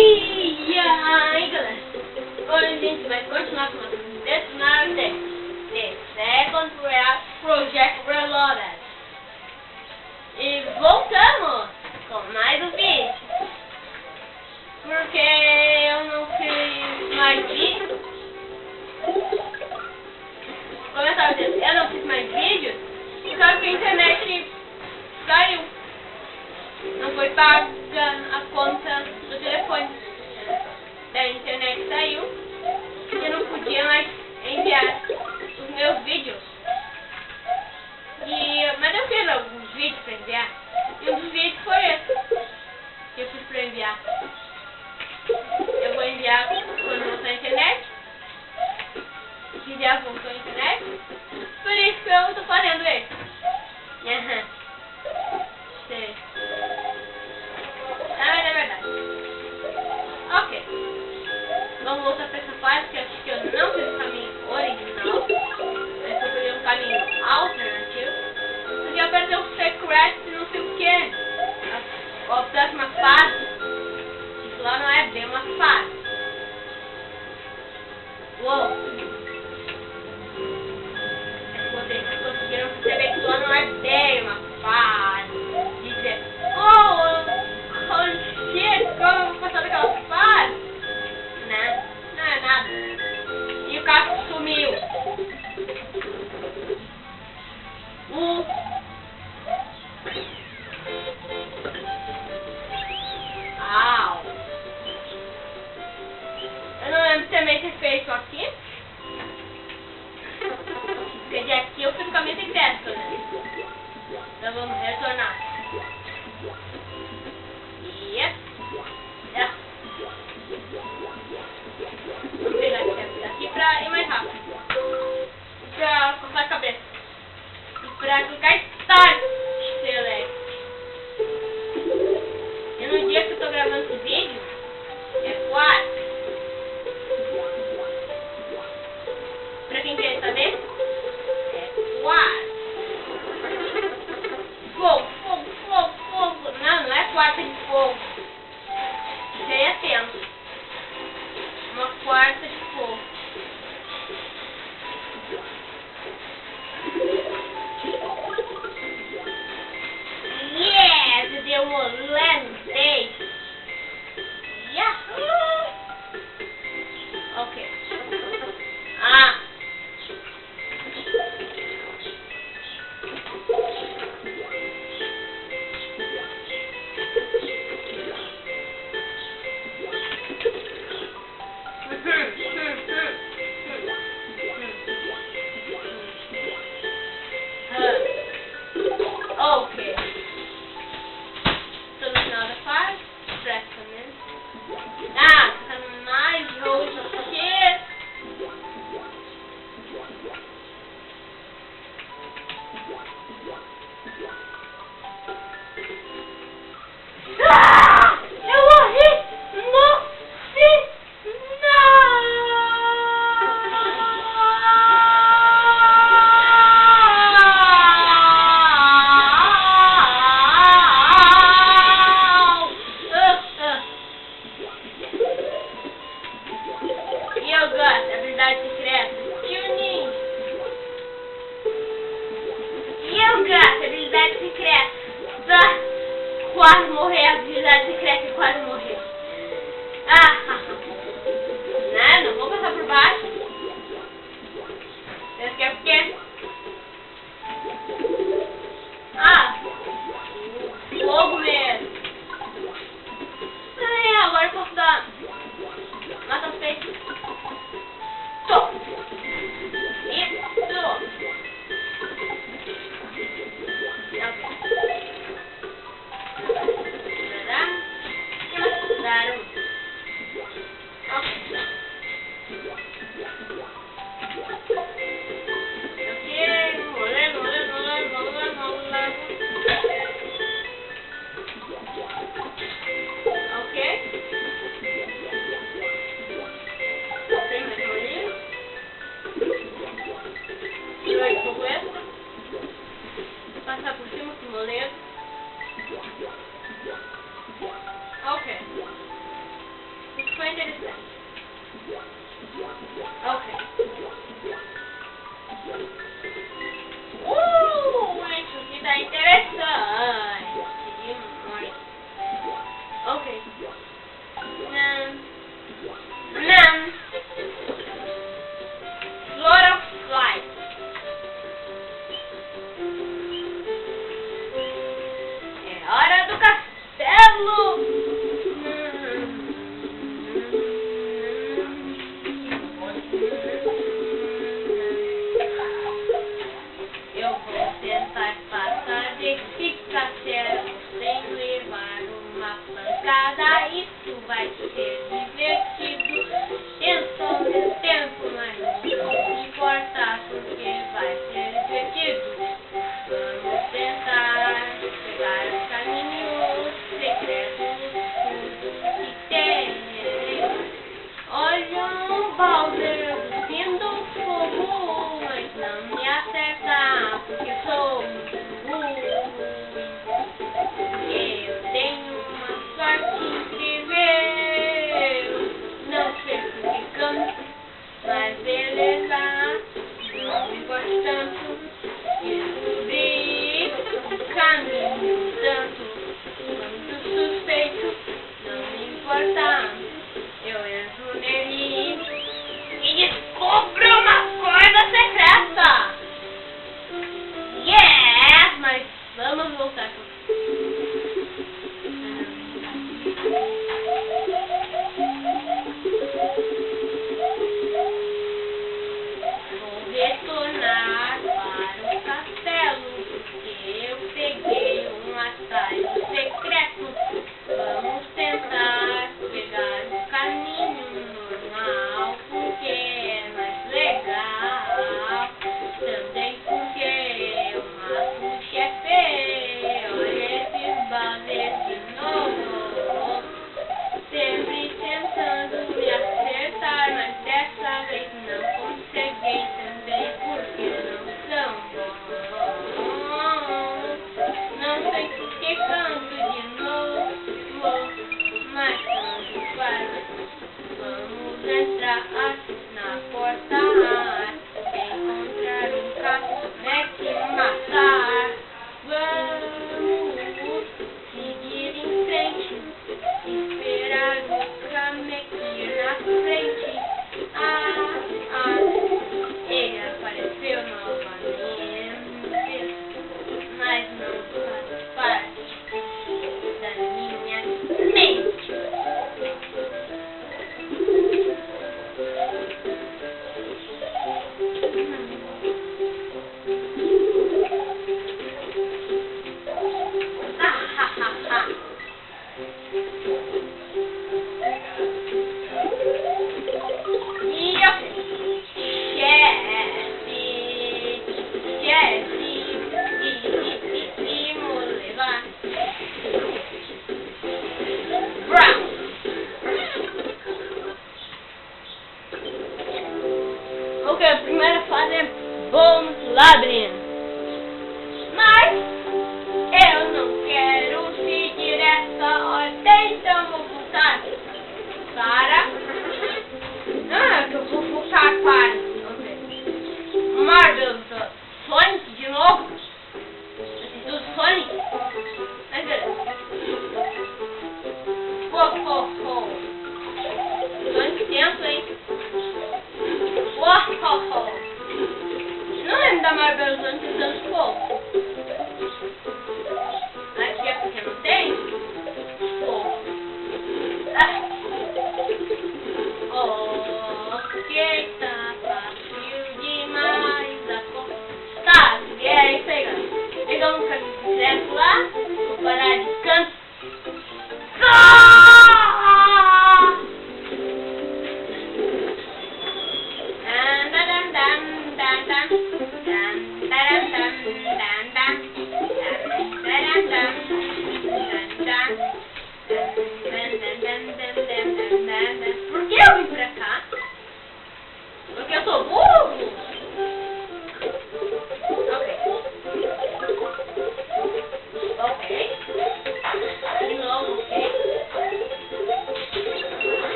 E aí, galera, hoje a gente vai continuar com o Detonar The Second Real Project Reloaded. E voltamos com mais um vídeo, porque eu não fiz mais vídeos. Começar dizendo, eu não fiz mais vídeos, porque a internet caiu. Não foi paga a conta do telefone. A internet saiu e eu não podia mais enviar os meus vídeos. Mas eu fiz alguns vídeos para enviar. E um dos vídeos foi esse que eu fiz para enviar. Eu vou enviar quando voltar a internet. Que já voltou a internet. Por isso que eu estou fazendo isso. Sei. Mas é verdade. Ok. Vamos voltar para essa fase que eu acho que eu não fiz o caminho original. Eu só peguei um caminho alternativo. Porque eu apertei o secret e não sei o que. A próxima fase. Isso lá não é bem uma fase. Uou. Vocês conseguiram perceber que lá não é bem uma fase. Dizer, holy shit, como eu vou passar daquela fase? Né? Não é nada. E o carro sumiu. Au. Eu não lembro também ter feito aqui. Porque de aqui eu fiz o caminho secreto, né? Então vamos retornar. Vou pegar esse daqui pra ir mais rápido. E pra cortar a cabeça. E pra clicar start. Select. E no dia que eu tô gravando esse vídeo, é 4. Pra quem quer saber, é 4. Fogo, fogo, fogo, fogo. Não é quarta de fogo. Isso aí é tempo. Uma quarta de fogo. Yes, deu um landei. Yahoo! Ok. Ok. Estou no final da fase. Praticamente. Tá mais roxo aqui. Eu morri no final. E eu gosto da habilidade secreta. Tuning. E eu gosto da habilidade secreta. Quase morrer, a habilidade secreta e quase morrer. Não vou passar por baixo. Esse aqui é porque... fogo mesmo. Agora eu posso dar... Mata os peixes. empregada, isso vai ser divertido. Tenso ao mesmo tempo, mas não importa, porque vai ser divertido. Vamos tentar pegar os caminhos secretos, tudo que tem. Olha o Bowser vindo fogo, mas não me acerta, porque sou burro. Eu tenho uma sorte incrível, não sei por que canto, mas beleza, não me importa tanto. Descobri o caminho tanto quanto suspeito, não me importa. Eu entro nele e descubro uma coisa secreta. Yes! Mas vamos voltar. Vou retornar para o castelo, porque eu peguei um atalho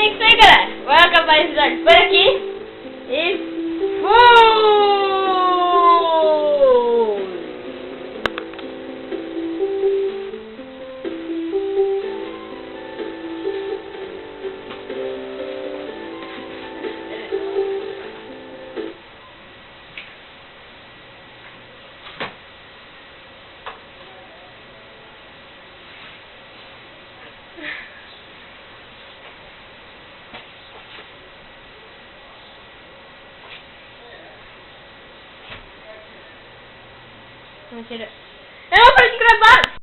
é isso aí, galera. Vai acabar esse episódio por aqui. E fui! Mentira. Eu não parei de gravar!